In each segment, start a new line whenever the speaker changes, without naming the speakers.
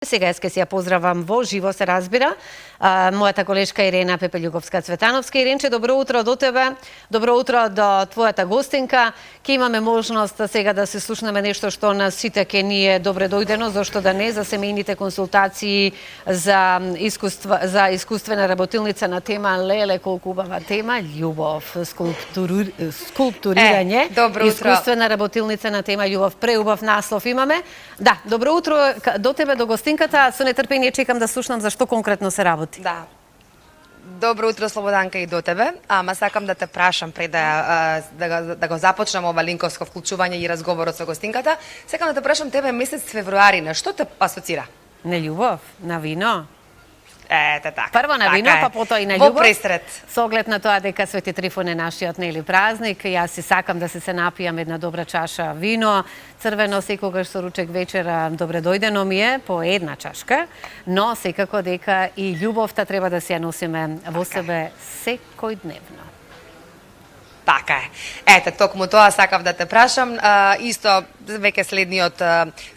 Сега ќе се ја поздравам во живо, се разбира, мојата колешка Ирена Пепелјуковска-Цветановска. Иренче, добро утро до тебе, добро утро до твојата гостинка. Ке имаме можност сега да се слушнеме нешто што на сите ке ни е добре дојдено, зашто да не, за семејните консултации, за искуствена работилница на тема, леле колку убава тема, љубов, скулптурирање, искуствена работилница на тема љубов, преубав наслов имаме. Да, добро утро до тебе, до гостинката. Со нетрпение чекам да слушнам за што конкретно се работи.
Да. Добро утро, Слободанка, и до тебе. Ама сакам да те прашам пред да го започнам ова линковско вклучување и разговорот со гостинката. Сакам да те прашам тебе месец февруари, на што те асоцира?
На љубов, на вино.
Ете така.
Прво на вино,
така
па потоа и на љубов.
Во пресрет.
Со оглед на тоа дека Свети Трифон е нашиот празник, јас си сакам да се напијам една добра чаша вино, црвено секогаш со ручек вечера добре дојдено ми е по една чашка, но секако дека и љубовта треба да се ја носиме во себе секојдневно.
Така е. Ете, токму тоа сакав да те прашам. Исто, веќе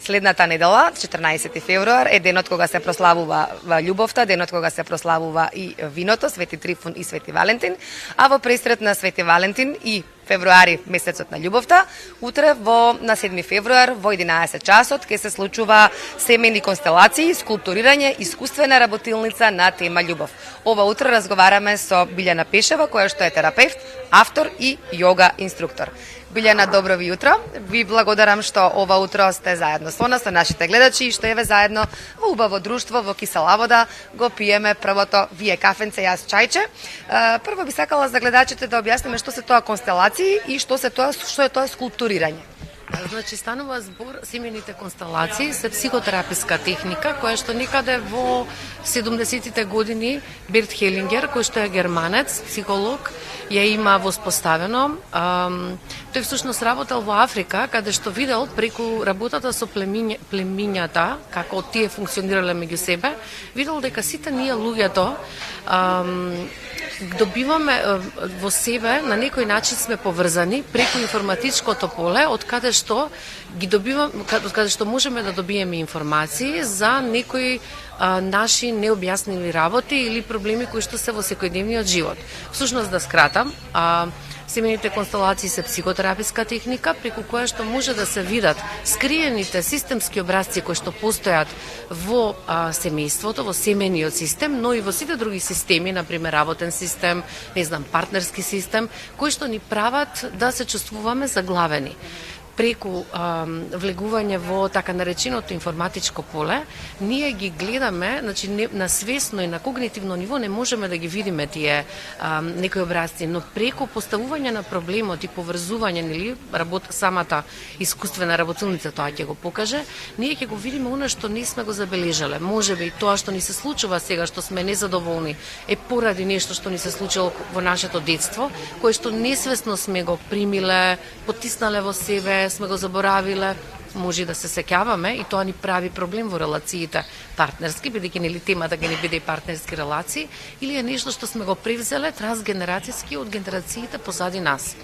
следната недела, 14 февруар, е денот кога се прославува љубовта, денот кога се прославува и виното, Свети Трифон и Свети Валентин, а во пресрет на Свети Валентин и февруари, месецот на љубовта, утре на 7 февруар во 11 часот ќе се случува семејни констелации, скулптурирање, искуствена работилница на тема љубов. Ова утро разговараме со Билјана Пешева, која што е терапевт, автор и йога инструктор. Билјана, добро ви утро. Ви благодарам што ова утро сте заедно со нас, со нашите гледачи, и што еве заедно во убаво друштво, во кисела вода, го пиеме првото вие кафенце, јас чајче. Прво би сакала за гледачите да објасниме што се тоа констелации и што е тоа скулптурирање.
Значи, станува збор, семејните констелации се психотераписка техника, која што некаде во 70-тите години Берт Хелингер, кој што е германец, психолог, ја има воспоставено. Тој всушност работел во Африка, каде што видел преку работата со племињата, како тие функционирале меѓу себе, видел дека сите ние луѓето добиваме во себе, на некој начин сме поврзани преку информатичкото поле, од каде што ги добиваме, каде што можеме да добиеме информации за некои наши необјаснени работи или проблеми кои што се во секојдневниот живот. Всушност, да скратам, семејните констелации се психотераписка техника преку која што може да се видат скриените системски образци кои што постојат во семејството, во семејниот систем, но и во сите други системи, например работен систем, партнерски систем, кои што ни прават да се чувствуваме заглавени. Преку влегување во така нареченото информатичко поле, ние ги гледаме, значи на свесно и на когнитивно ниво не можеме да ги видиме тие некои образци, но преку поставување на проблемот и поврзување, нели, самата искуствена работилница тоа ќе го покаже, ние ќе го видиме она што не сме го забележале. Можеби и тоа што ни се случува сега, што сме незадоволни, е поради нешто што ни се случило во нашето детство, кое што несвесно сме го примиле, потиснале во себе, сме го заборавиле, може да се сеќаваме и тоа ни прави проблем во релациите партнерски, бидејќи нели темата ќе ни биде и партнерски релации, или е нешто што сме го превзеле трансгенерацијски од генерациите позади нас.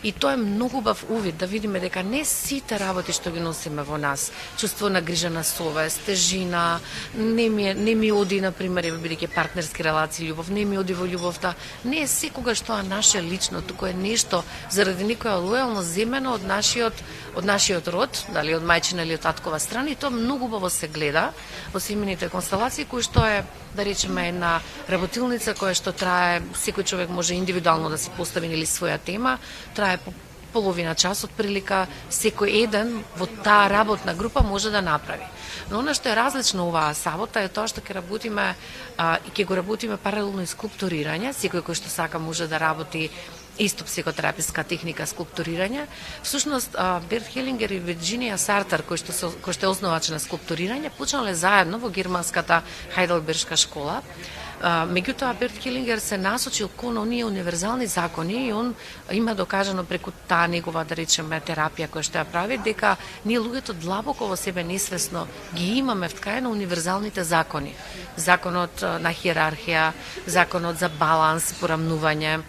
И тоа е многу убав увид да видиме дека не сите работи што ги носиме во нас, чувство на грижа, совест, тежина, не ми оди, например, бидејќи партнерски релации, љубов, не ми оди во љубовта, не е секогаш тоа наше лично, туку е нешто заради некоја лојалност земено од нашиот род, дали од мајчина или од таткова страна, и тоа многу убаво се гледа во семејните констелации, кој што е, да речеме, една работилница која што трае, секој човек може индивидуално да си постави или своја тема, трае по половина час од прилика, секој еден во таа работна група може да направи. Но она што е различно оваа сабота е тоа што ќе работиме и ќе го работиме паралелно и скулптурирање, секој кој што сака може да работи исто психотераписка техника скулптурирање. Всушност, Берт Хелингер и Вирџинија Сартер, кој што е основач на скулптурирање, почнале заедно во германската Хајделбергшка школа. Меѓутоа, Берт Хелингер се насочил кон оние универзални закони и он има докажано преку таа негова, да речеме, терапија која што ја прави, дека ние луѓето длабоко во себе несвесно ги имаме вткаено универзалните закони. Законот на хиерархија, законот за баланс, порамнување,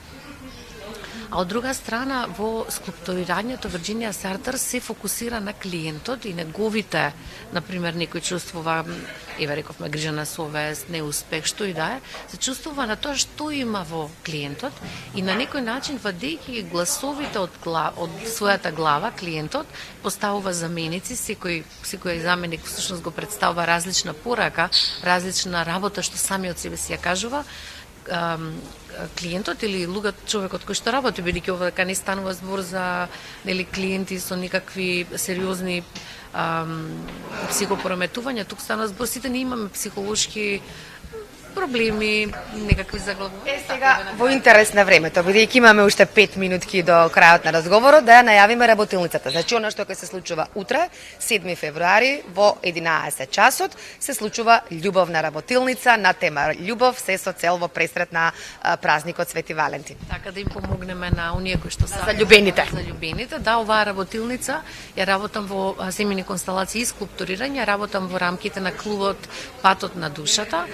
А од друга страна, во скулптурирањето Вирџинија Сартер се фокусира на клиентот и неговите, например, некој чувствува, еве рековме, грижа на совест, неуспех, што и да е, се чувствува на тоа што има во клиентот и на некој начин, вадејќи гласовите од својата глава, клиентот поставува заменици, секој заменик всушност го представува различна порака, различна работа што самиот себе си ја кажува, клиентот или човекот кој што работи, бидејќи ова дека не станува збор за клиенти со никакви сериозни психопораметувања, тук станува збор, сите ние имаме психолошки проблеми, некакви заглавувања.
Сега, во интерес на времето, бидејќи имаме уште 5 минутки до крајот на разговорот, да ја најавиме работилницата. Значи, она што ќе се случува утре, 7 февруари, во 11 часот, се случува љубовна работилница на тема љубов, се со цел во пресрет на празникот Свети Валентин.
Така да им помогнеме на оние кои што се
заљубените.
Заљубените, да, оваа работилница ја работам во семени констелации и скулптурирање, работам во рамките на клубот Патот на душата,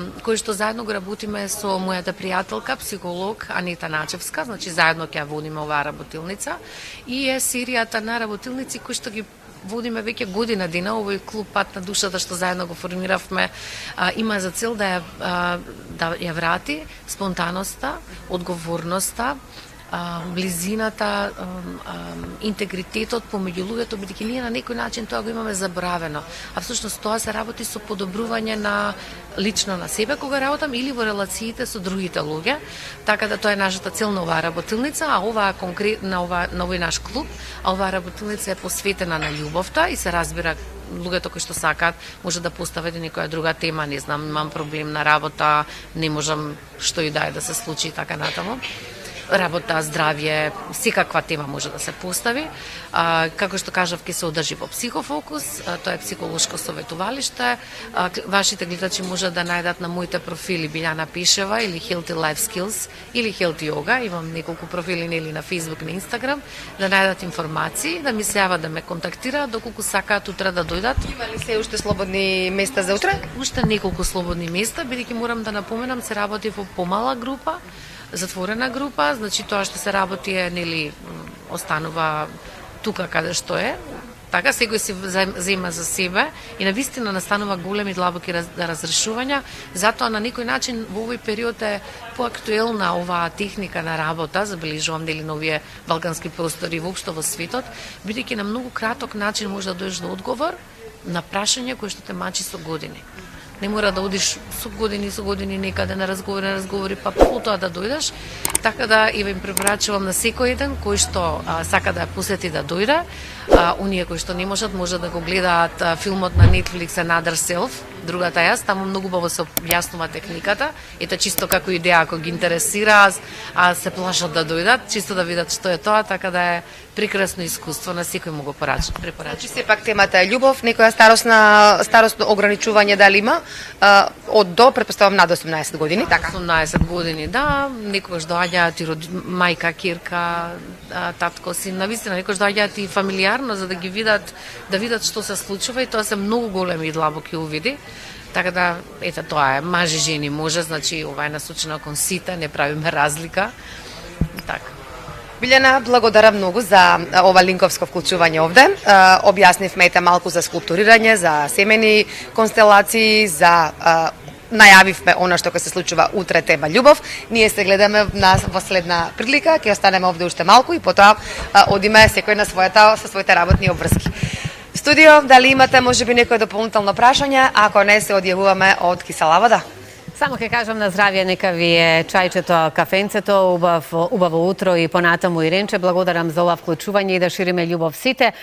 кој што заедно го работиме со мојата пријателка, психолог Анита Начевска, значи заедно ќе ја водиме оваа работилница и е серијата на работилници кои што ги водиме веќе година дена. Овој клуб Пат на душата што заедно го формиравме има за цел да ја врати спонтаноста, одговорноста, близината, интегритетот помеѓу луѓето, бидејќи ние на некој начин тоа го имаме забравено. А всушност тоа се работи со подобрување на лично на себе кога работам или во релациите со другите луѓе. Така да тоа е нашата цел на оваа работилница, а оваа конкретно на овој наш клуб, а оваа работилница е посветена на љубовта и се разбира луѓето кои што сакаат може да постават некоја друга тема, не знам, имам проблем на работа, не можам што и да е да се случи и така натаму. Работа, здравје, секаква тема може да се постави. Како што кажав, ќе се одржи во психофокус, тоа е психолошко советувалиште. Вашите гледачи може да најдат на моите профили Билјана Пишева или Healthy Life Skills или Healthy Yoga, имам неколку профили нели на Facebook, на Instagram, да најдат информации, да ми се јават да ме контактираат доколку сакаат утре да дојдат.
Има ли се уште слободни места за утре?
Уште неколку слободни места, бидејќи морам да напоменам, се работи во помала група, затворена група, значи тоа што се работи е нели останува тука каде што е. Така секој се зема за себе и навистина настанува големи длабоки разрешувања, затоа на некој начин во овој период е поактуелна оваа техника на работа, забележувам нели на овие балкански простори воопшто во светот, бидејќи на многу краток начин може да дојдеш до одговор на прашање кои што те мачи со години. Не мора да одиш со години некаде на разговори, па потоа да дојдеш. Така да и им препорачувам на секој еден кој што сака да ја посети да дојде. Оние кои што не можат, може да го гледаат филмот на Netflix Another Self, другата јас, таму многу убаво се објаснува техниката. Ете чисто како идеја, ако ги интересира, се плашат да дојдат, чисто да видат што е тоа, така да е прекрасно искуство, на секој му го препорачувам.
Значи сепак темата е љубов, некоја старосно ограничување дали има, од до, претпоставам, над 18 години, така?
18 години, да, некогаш доаѓаат и мајка, кирка, татко, син, навистина, некогаш доаѓаат и фамилиарно за да ги видат, што се случува и тоа се многу големи и длабоки увиди. Така да, ете, тоа е, мажи, жени може, значи ова е насочено кон сите, не правиме разлика. Така.
Билјана, благодарам многу за ова линковско вклучување овде. Објаснивме малку за скулптурирање, за семени констелации, за најавивме она што ќе се случува утре тема љубов. Ние се гледаме во следна прилика, ќе останеме овде уште малку и потоа одиме секој на со своите работни обврски. Студио, дали имате можеби некој дополнително прашање? Ако не, се одјавуваме од Кисела вода.
Само ќе кажам на здравје, нека ви е чајчето, кафенцето, убаво утро и понатаму Иренче. Благодарам за ова вклучување и да шириме љубов сите.